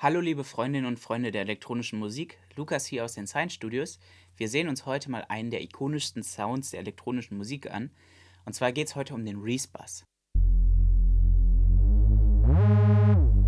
Hallo liebe Freundinnen und Freunde der elektronischen Musik, Lukas hier aus den Science Studios. Wir sehen uns heute mal einen der ikonischsten Sounds der elektronischen Musik an. Und zwar geht es heute um den Reese Bass.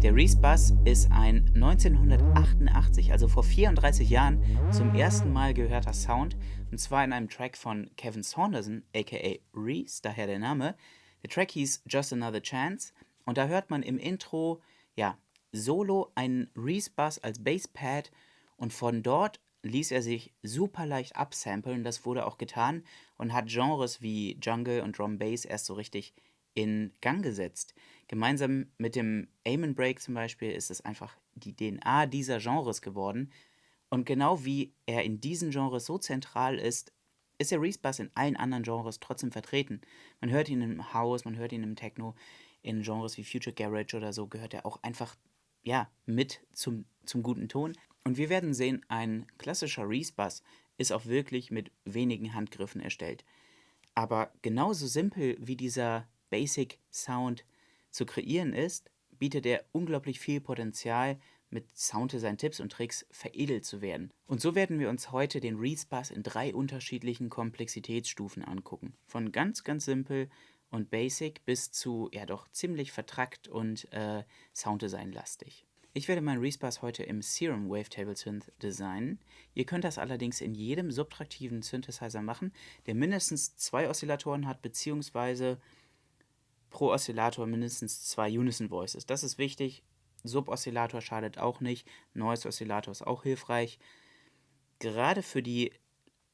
Der Reese Bass ist ein 1988, also vor 34 Jahren, zum ersten Mal gehörter Sound. Und zwar in einem Track von Kevin Saunderson, aka Reese, daher der Name. Der Track hieß Just Another Chance. Und da hört man im Intro, ja, solo einen Reese Bass als Basspad. Und von dort ließ er sich super leicht upsamplen. Das wurde auch getan und hat Genres wie Jungle und Drum Bass erst so richtig in Gang gesetzt. Gemeinsam mit dem Amen Break zum Beispiel ist es einfach die DNA dieser Genres geworden. Und genau wie er in diesen Genres so zentral ist, ist der Reese Bass in allen anderen Genres trotzdem vertreten. Man hört ihn im House, man hört ihn im Techno, in Genres wie Future Garage oder so gehört er auch einfach ja, mit zum guten Ton. Und wir werden sehen, ein klassischer Reese Bass ist auch wirklich mit wenigen Handgriffen erstellt. Aber genauso simpel wie dieser Basic Sound zu kreieren ist, bietet er unglaublich viel Potenzial, mit Sounddesign Tipps und Tricks veredelt zu werden. Und so werden wir uns heute den Reese Bass in 3 unterschiedlichen Komplexitätsstufen angucken. Von ganz, ganz simpel und basic bis zu, ja doch, ziemlich vertrackt und Sounddesign-lastig. Ich werde meinen Reese Bass heute im Serum Wavetable Synth designen. Ihr könnt das allerdings in jedem subtraktiven Synthesizer machen, der mindestens 2 Oszillatoren hat, beziehungsweise pro Oszillator mindestens 2 Unison Voices. Das ist wichtig. Sub-Oszillator schadet auch nicht. Noise-Oszillator ist auch hilfreich. Gerade für die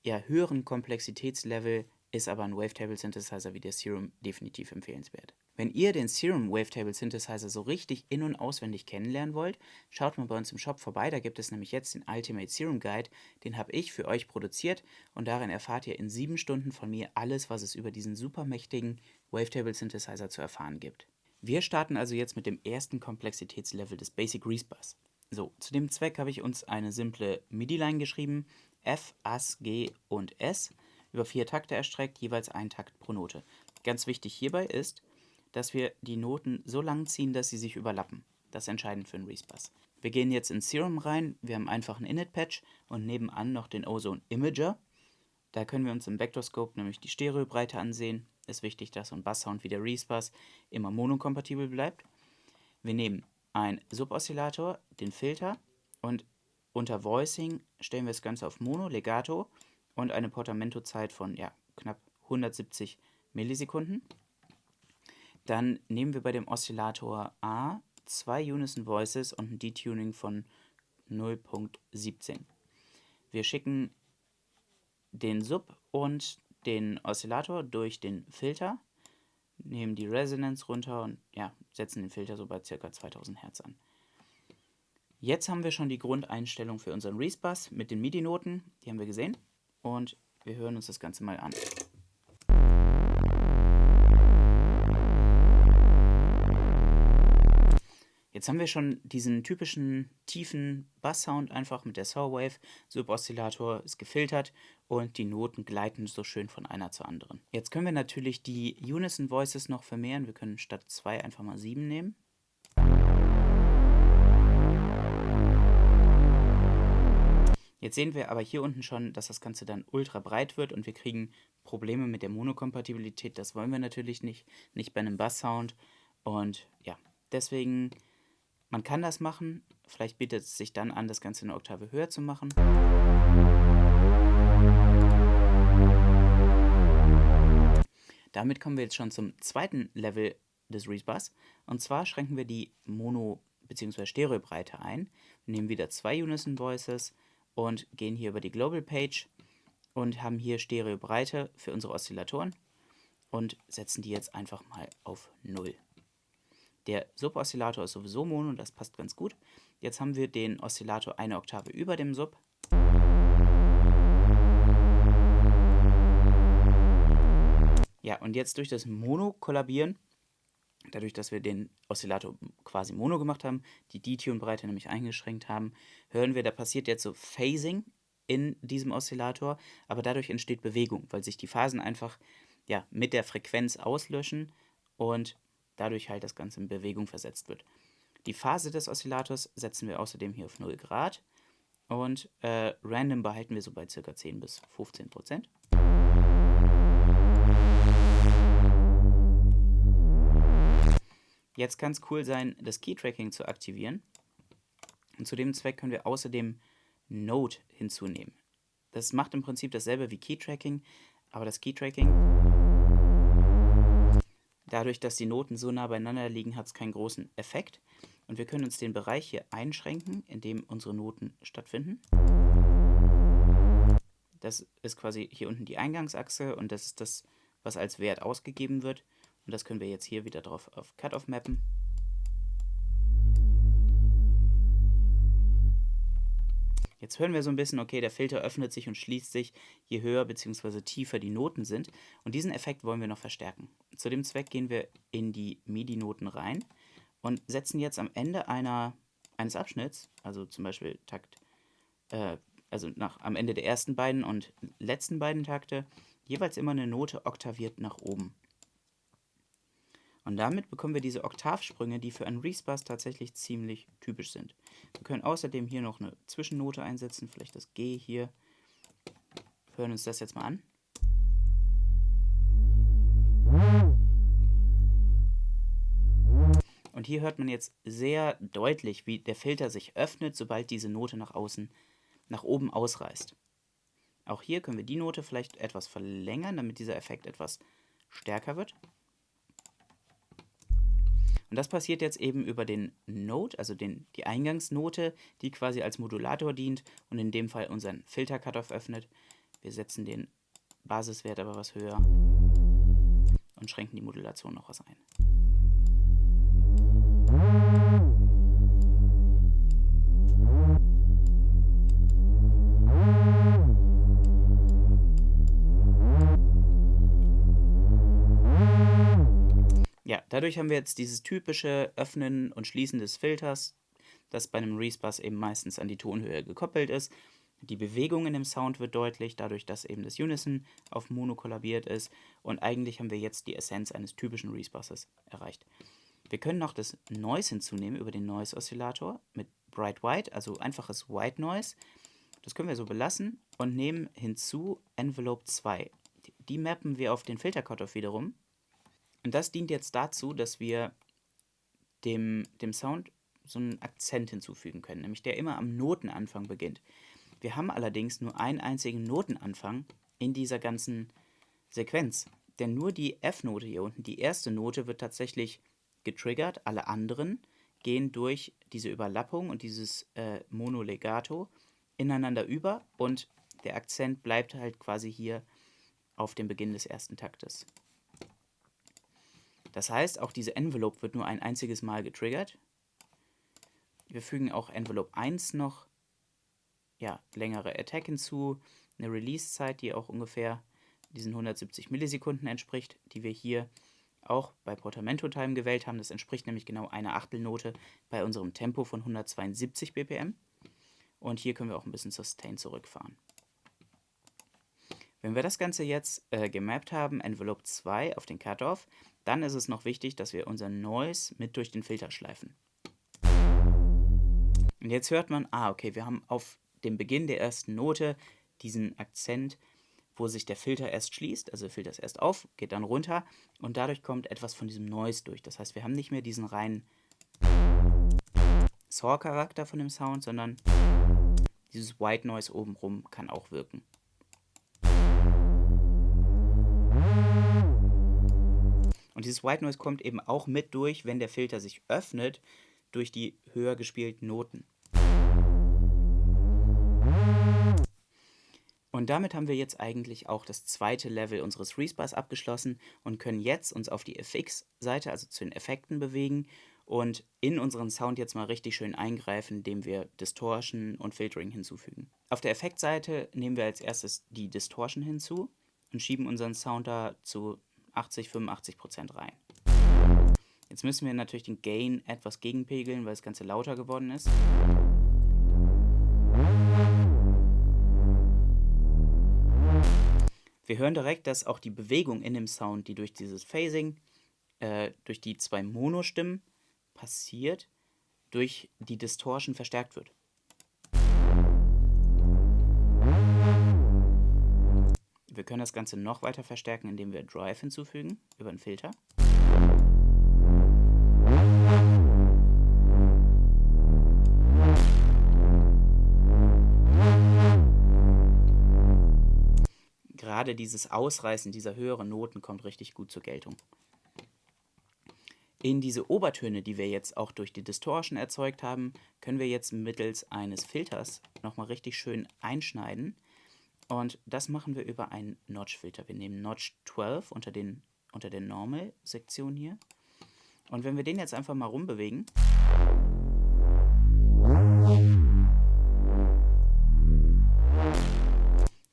höheren Komplexitätslevel ist aber ein Wavetable Synthesizer wie der Serum definitiv empfehlenswert. Wenn ihr den Serum Wavetable Synthesizer so richtig in- und auswendig kennenlernen wollt, schaut mal bei uns im Shop vorbei, da gibt es nämlich jetzt den Ultimate Serum Guide, den habe ich für euch produziert und darin erfahrt ihr in 7 Stunden von mir alles, was es über diesen supermächtigen Wavetable Synthesizer zu erfahren gibt. Wir starten also jetzt mit dem ersten Komplexitätslevel des Basic Reese Bass. So, zu dem Zweck habe ich uns eine simple MIDI-Line geschrieben, F, As, G und S, über 4 Takte erstreckt, jeweils ein Takt pro Note. Ganz wichtig hierbei ist, dass wir die Noten so lang ziehen, dass sie sich überlappen. Das ist entscheidend für einen Reese Bass. Wir gehen jetzt in Serum rein, wir haben einfach einen Init-Patch und nebenan noch den Ozone Imager. Da können wir uns im Vectorscope nämlich die Stereobreite ansehen. Ist wichtig, dass so ein Basssound wie der Reese Bass immer monokompatibel bleibt. Wir nehmen einen Suboszillator, den Filter und unter Voicing stellen wir das Ganze auf Mono, Legato und eine Portamento-Zeit von knapp 170 Millisekunden. Dann nehmen wir bei dem Oszillator A 2 Unison Voices und ein Detuning von 0,17. Wir schicken den Sub und den Oszillator durch den Filter, nehmen die Resonance runter und setzen den Filter so bei ca. 2000 Hertz an. Jetzt haben wir schon die Grundeinstellung für unseren Reese Bass mit den MIDI-Noten, die haben wir gesehen und wir hören uns das Ganze mal an. Jetzt haben wir schon diesen typischen tiefen Basssound einfach mit der Saw-Wave. Sub-Oszillator ist gefiltert und die Noten gleiten so schön von einer zur anderen. Jetzt können wir natürlich die Unison Voices noch vermehren. Wir können statt 2 einfach mal 7 nehmen. Jetzt sehen wir aber hier unten schon, dass das Ganze dann ultra breit wird und wir kriegen Probleme mit der Monokompatibilität. Das wollen wir natürlich nicht bei einem Basssound. Und ja, deswegen, man kann das machen. Vielleicht bietet es sich dann an, das Ganze eine Oktave höher zu machen. Damit kommen wir jetzt schon zum zweiten Level des Reese Bass. Und zwar schränken wir die Mono- bzw. Stereobreite ein, nehmen wieder 2 Unison Voices und gehen hier über die Global Page und haben hier Stereobreite für unsere Oszillatoren und setzen die jetzt einfach mal auf 0. Der Sub-Oszillator ist sowieso Mono, das passt ganz gut. Jetzt haben wir den Oszillator eine Oktave über dem Sub. Ja, und jetzt durch das Mono-Kollabieren, dadurch, dass wir den Oszillator quasi Mono gemacht haben, die Detune-Breite nämlich eingeschränkt haben, hören wir, da passiert jetzt so Phasing in diesem Oszillator, aber dadurch entsteht Bewegung, weil sich die Phasen einfach mit der Frequenz auslöschen und dadurch halt das Ganze in Bewegung versetzt wird. Die Phase des Oszillators setzen wir außerdem hier auf 0 Grad und Random behalten wir so bei ca. 10 bis 15%. Jetzt kann es cool sein, das Key-Tracking zu aktivieren. Und zu dem Zweck können wir außerdem Node hinzunehmen. Das macht im Prinzip dasselbe wie Key-Tracking, aber das Key-Tracking, dadurch, dass die Noten so nah beieinander liegen, hat es keinen großen Effekt. Und wir können uns den Bereich hier einschränken, in dem unsere Noten stattfinden. Das ist quasi hier unten die Eingangsachse und das ist das, was als Wert ausgegeben wird. Und das können wir jetzt hier wieder drauf auf Cutoff mappen. Jetzt hören wir so ein bisschen, okay, der Filter öffnet sich und schließt sich, je höher bzw. tiefer die Noten sind. Und diesen Effekt wollen wir noch verstärken. Zu dem Zweck gehen wir in die MIDI-Noten rein und setzen jetzt am Ende eines Abschnitts, also zum Beispiel am Ende der ersten beiden und letzten beiden Takte, jeweils immer eine Note oktaviert nach oben. Und damit bekommen wir diese Oktavsprünge, die für einen Respass tatsächlich ziemlich typisch sind. Wir können außerdem hier noch eine Zwischennote einsetzen, vielleicht das G hier. Hören uns das jetzt mal an. Und hier hört man jetzt sehr deutlich, wie der Filter sich öffnet, sobald diese Note nach oben ausreißt. Auch hier können wir die Note vielleicht etwas verlängern, damit dieser Effekt etwas stärker wird. Und das passiert jetzt eben über den Node, also die Eingangsnote, die quasi als Modulator dient und in dem Fall unseren Filter-Cutoff öffnet. Wir setzen den Basiswert aber was höher und schränken die Modulation noch was ein. Ja, dadurch haben wir jetzt dieses typische Öffnen und Schließen des Filters, das bei einem Respass eben meistens an die Tonhöhe gekoppelt ist. Die Bewegung in dem Sound wird deutlich, dadurch, dass eben das Unison auf Mono kollabiert ist. Und eigentlich haben wir jetzt die Essenz eines typischen Respasses erreicht. Wir können noch das Noise hinzunehmen über den Noise-Oszillator mit Bright White, also einfaches White Noise. Das können wir so belassen und nehmen hinzu Envelope 2. Die mappen wir auf den Filter-Cutoff wiederum. Und das dient jetzt dazu, dass wir dem Sound so einen Akzent hinzufügen können, nämlich der immer am Notenanfang beginnt. Wir haben allerdings nur einen einzigen Notenanfang in dieser ganzen Sequenz, denn nur die F-Note hier unten, die erste Note, wird tatsächlich getriggert. Alle anderen gehen durch diese Überlappung und dieses Monolegato ineinander über und der Akzent bleibt halt quasi hier auf dem Beginn des ersten Taktes. Das heißt, auch diese Envelope wird nur ein einziges Mal getriggert. Wir fügen auch Envelope 1 noch längere Attack hinzu, eine Release-Zeit, die auch ungefähr diesen 170 Millisekunden entspricht, die wir hier auch bei Portamento Time gewählt haben. Das entspricht nämlich genau einer Achtelnote bei unserem Tempo von 172 BPM. Und hier können wir auch ein bisschen Sustain zurückfahren. Wenn wir das Ganze jetzt gemappt haben, Envelope 2 auf den Cutoff, dann ist es noch wichtig, dass wir unser Noise mit durch den Filter schleifen. Und jetzt hört man, okay, wir haben auf dem Beginn der ersten Note diesen Akzent, wo sich der Filter erst schließt, also der Filter ist erst auf, geht dann runter und dadurch kommt etwas von diesem Noise durch. Das heißt, wir haben nicht mehr diesen reinen Saw-Charakter von dem Sound, sondern dieses White Noise obenrum kann auch wirken. Und dieses White Noise kommt eben auch mit durch, wenn der Filter sich öffnet, durch die höher gespielten Noten. Und damit haben wir jetzt eigentlich auch das zweite Level unseres Respass abgeschlossen und können jetzt uns auf die FX-Seite, also zu den Effekten, bewegen und in unseren Sound jetzt mal richtig schön eingreifen, indem wir Distortion und Filtering hinzufügen. Auf der Effektseite nehmen wir als erstes die Distortion hinzu und schieben unseren Sound da zu 80-85% rein. Jetzt müssen wir natürlich den Gain etwas gegenpegeln, weil das Ganze lauter geworden ist. Wir hören direkt, dass auch die Bewegung in dem Sound, die durch dieses Phasing, durch die zwei Monostimmen passiert, durch die Distortion verstärkt wird. Wir können das Ganze noch weiter verstärken, indem wir Drive hinzufügen über einen Filter. Gerade dieses Ausreißen dieser höheren Noten kommt richtig gut zur Geltung. In diese Obertöne, die wir jetzt auch durch die Distortion erzeugt haben, können wir jetzt mittels eines Filters nochmal richtig schön einschneiden. Und das machen wir über einen Notch-Filter. Wir nehmen Notch 12 unter der Normal-Sektion hier. Und wenn wir den jetzt einfach mal rumbewegen,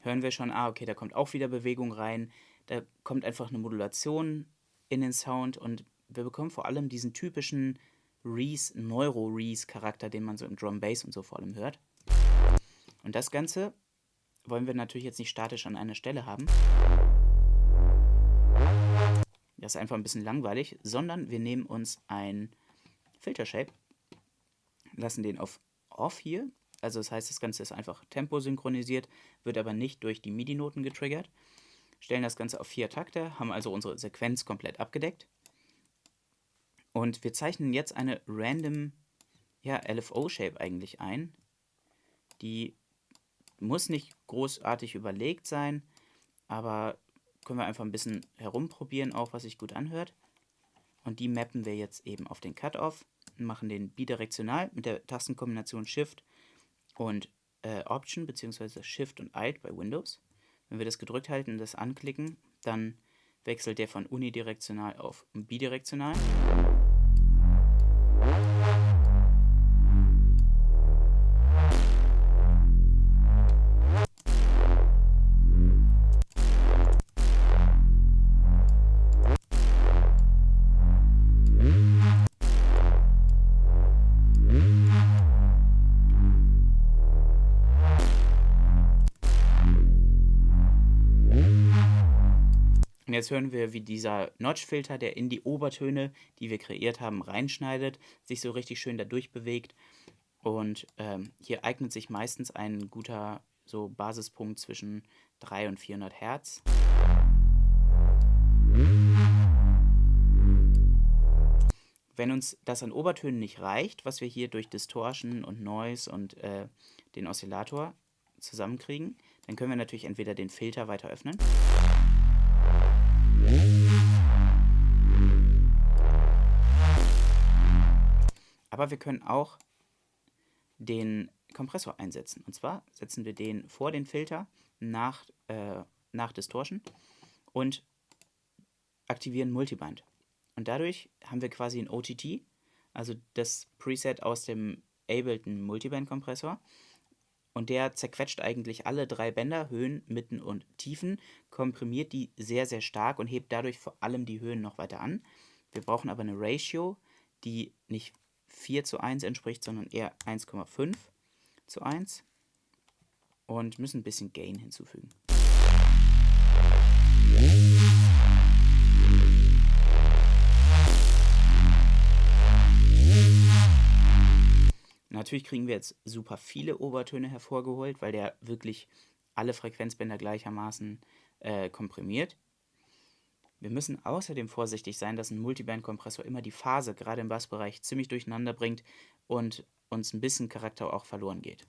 hören wir schon, okay, da kommt auch wieder Bewegung rein. Da kommt einfach eine Modulation in den Sound und wir bekommen vor allem diesen typischen Neuro-Reese-Charakter, den man so im Drum Bass und so vor allem hört. Und das Ganze wollen wir natürlich jetzt nicht statisch an einer Stelle haben. Das ist einfach ein bisschen langweilig, sondern wir nehmen uns ein Filter-Shape, lassen den auf Off hier. Also das heißt, das Ganze ist einfach temposynchronisiert, wird aber nicht durch die MIDI-Noten getriggert. Stellen das Ganze auf 4 Takte, haben also unsere Sequenz komplett abgedeckt. Und wir zeichnen jetzt eine random LFO-Shape eigentlich ein. Die muss nicht großartig überlegt sein, aber können wir einfach ein bisschen herumprobieren, auch was sich gut anhört. Und die mappen wir jetzt eben auf den Cut-Off, machen den bidirektional mit der Tastenkombination Shift und Option bzw. Shift und Alt bei Windows. Wenn wir das gedrückt halten und das anklicken, dann wechselt der von unidirektional auf bidirektional. Und jetzt hören wir, wie dieser Notch-Filter, der in die Obertöne, die wir kreiert haben, reinschneidet, sich so richtig schön dadurch bewegt. Und hier eignet sich meistens ein guter so Basispunkt zwischen 300 und 400 Hertz. Wenn uns das an Obertönen nicht reicht, was wir hier durch Distortion und Noise und den Oszillator zusammenkriegen, dann können wir natürlich entweder den Filter weiter öffnen. Aber wir können auch den Kompressor einsetzen. Und zwar setzen wir den vor den Filter nach Distortion und aktivieren Multibind. Und dadurch haben wir quasi ein OTT, also das Preset aus dem Ableton Multiband-Kompressor. Und der zerquetscht eigentlich alle 3 Bänder, Höhen, Mitten und Tiefen, komprimiert die sehr, sehr stark und hebt dadurch vor allem die Höhen noch weiter an. Wir brauchen aber eine Ratio, die nicht 4:1 entspricht, sondern eher 1,5:1 und müssen ein bisschen Gain hinzufügen. Natürlich kriegen wir jetzt super viele Obertöne hervorgeholt, weil der wirklich alle Frequenzbänder gleichermaßen komprimiert. Wir müssen außerdem vorsichtig sein, dass ein Multiband-Kompressor immer die Phase, gerade im Bassbereich, ziemlich durcheinander bringt und uns ein bisschen Charakter auch verloren geht.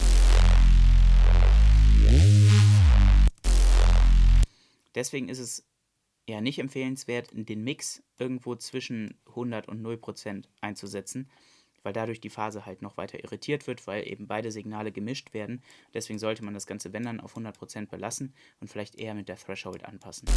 Deswegen ist es ja nicht empfehlenswert, den Mix irgendwo zwischen 100 und 0% einzusetzen, weil dadurch die Phase halt noch weiter irritiert wird, weil eben beide Signale gemischt werden. Deswegen sollte man das Ganze, wenn dann, auf 100% belassen und vielleicht eher mit der Threshold anpassen.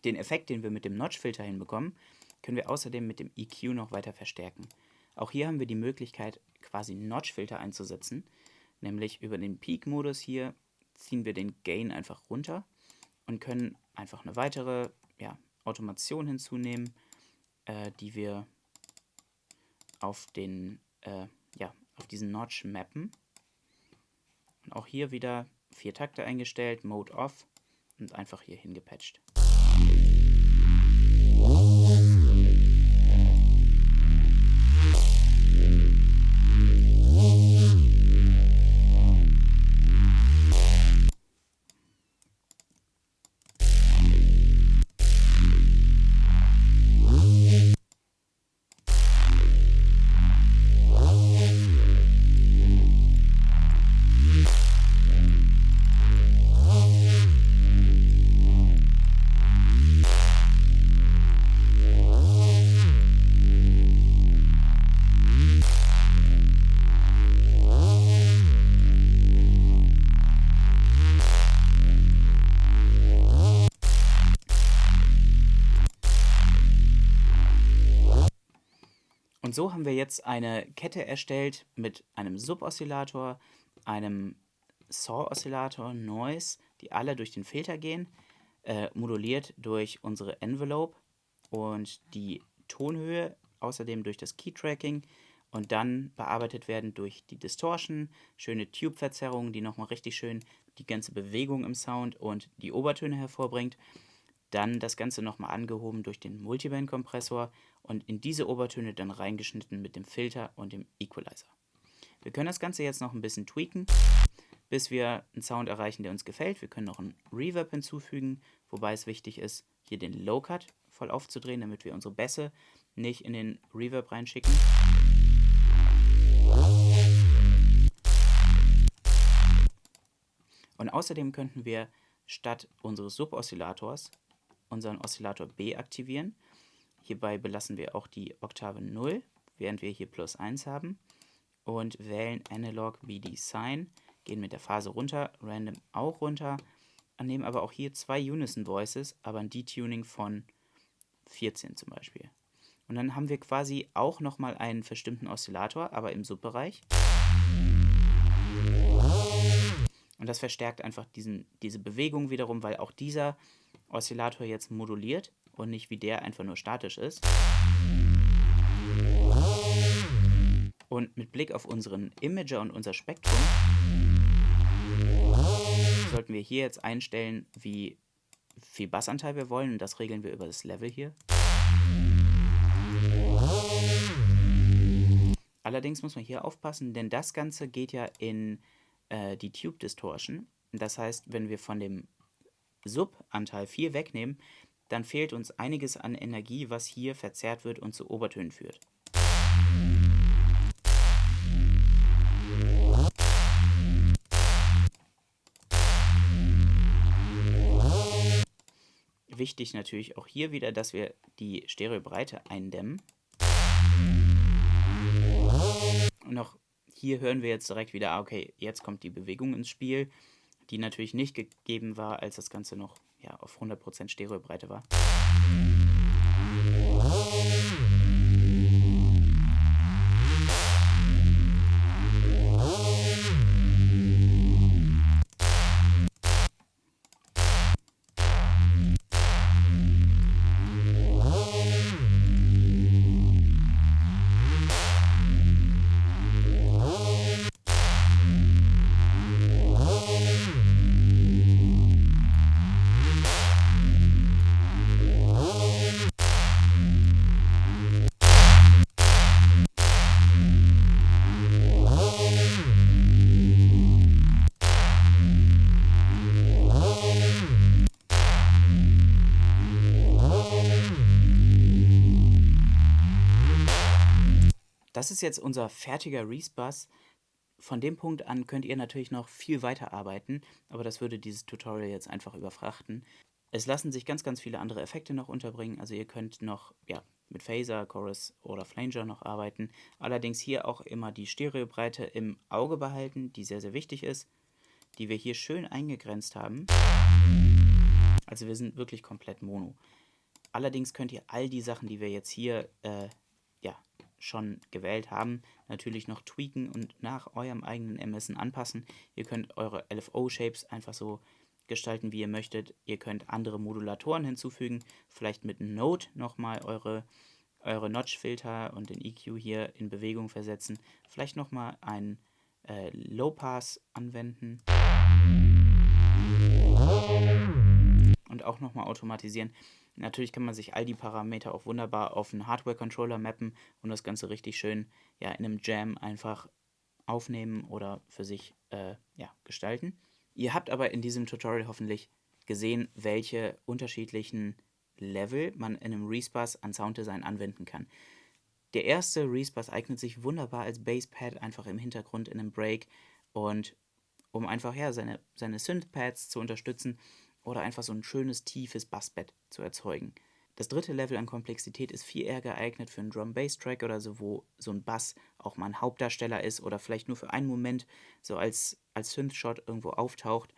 Den Effekt, den wir mit dem Notch-Filter hinbekommen, können wir außerdem mit dem EQ noch weiter verstärken. Auch hier haben wir die Möglichkeit, quasi einen Notch-Filter einzusetzen, nämlich über den Peak-Modus hier ziehen wir den Gain einfach runter und können einfach eine weitere Automation hinzunehmen, die wir auf auf diesen Notch mappen. Und auch hier wieder 4 Takte eingestellt, Mode Off und einfach hier hingepatcht. Und so haben wir jetzt eine Kette erstellt mit einem Sub-Oszillator, einem Saw-Oszillator, Noise, die alle durch den Filter gehen, moduliert durch unsere Envelope und die Tonhöhe, außerdem durch das Key-Tracking und dann bearbeitet werden durch die Distortion, schöne Tube-Verzerrung, die nochmal richtig schön die ganze Bewegung im Sound und die Obertöne hervorbringt. Dann das Ganze nochmal angehoben durch den Multiband-Kompressor und in diese Obertöne dann reingeschnitten mit dem Filter und dem Equalizer. Wir können das Ganze jetzt noch ein bisschen tweaken, bis wir einen Sound erreichen, der uns gefällt. Wir können noch einen Reverb hinzufügen, wobei es wichtig ist, hier den Low-Cut voll aufzudrehen, damit wir unsere Bässe nicht in den Reverb reinschicken. Und außerdem könnten wir statt unseres Sub-Oszillators unseren Oszillator B aktivieren. Hierbei belassen wir auch die Oktave 0, während wir hier +1 haben und wählen Analog BD Sign, gehen mit der Phase runter, Random auch runter, nehmen aber auch hier 2 Unison Voices, aber ein Detuning von 14 zum Beispiel. Und dann haben wir quasi auch nochmal einen verstimmten Oszillator, aber im Subbereich. Und das verstärkt einfach diese Bewegung wiederum, weil auch dieser Oszillator jetzt moduliert und nicht wie der einfach nur statisch ist. Und mit Blick auf unseren Imager und unser Spektrum sollten wir hier jetzt einstellen, wie viel Bassanteil wir wollen, und das regeln wir über das Level hier. Allerdings muss man hier aufpassen, denn das Ganze geht ja in die Tube Distortion. Das heißt, wenn wir von dem Sub-Anteil 4 wegnehmen, dann fehlt uns einiges an Energie, was hier verzerrt wird und zu Obertönen führt. Wichtig natürlich auch hier wieder, dass wir die Stereobreite eindämmen. Und auch hier hören wir jetzt direkt wieder, okay, jetzt kommt die Bewegung ins Spiel, die natürlich nicht gegeben war, als das Ganze noch auf 100% Stereobreite war. Das ist jetzt unser fertiger Reese-Bass. Von dem Punkt an könnt ihr natürlich noch viel weiter arbeiten, aber das würde dieses Tutorial jetzt einfach überfrachten. Es lassen sich ganz, ganz viele andere Effekte noch unterbringen, also ihr könnt noch mit Phaser, Chorus oder Flanger noch arbeiten. Allerdings hier auch immer die Stereobreite im Auge behalten, die sehr, sehr wichtig ist, die wir hier schön eingegrenzt haben. Also wir sind wirklich komplett mono. Allerdings könnt ihr all die Sachen, die wir jetzt hier schon gewählt haben, natürlich noch tweaken und nach eurem eigenen Ermessen anpassen. Ihr könnt eure LFO-Shapes einfach so gestalten, wie ihr möchtet. Ihr könnt andere Modulatoren hinzufügen, vielleicht mit Node nochmal eure Notch-Filter und den EQ hier in Bewegung versetzen. Vielleicht nochmal einen Low-Pass anwenden und auch nochmal automatisieren. Natürlich kann man sich all die Parameter auch wunderbar auf einen Hardware-Controller mappen und das Ganze richtig schön ja, in einem Jam einfach aufnehmen oder für sich gestalten. Ihr habt aber in diesem Tutorial hoffentlich gesehen, welche unterschiedlichen Level man in einem Respaz an Sounddesign anwenden kann. Der erste Respaz eignet sich wunderbar als Basspad einfach im Hintergrund in einem Break und um einfach ja, seine Synthpads zu unterstützen oder einfach so ein schönes, tiefes Bassbett zu erzeugen. Das dritte Level an Komplexität ist viel eher geeignet für einen Drum-Bass-Track oder so, wo so ein Bass auch mal ein Hauptdarsteller ist oder vielleicht nur für einen Moment so als Synth-Shot irgendwo auftaucht.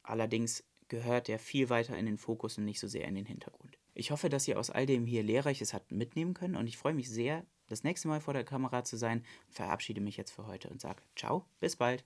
Allerdings gehört der viel weiter in den Fokus und nicht so sehr in den Hintergrund. Ich hoffe, dass ihr aus all dem hier Lehrreiches habt mitnehmen können und ich freue mich sehr, das nächste Mal vor der Kamera zu sein und verabschiede mich jetzt für heute und sage ciao, bis bald.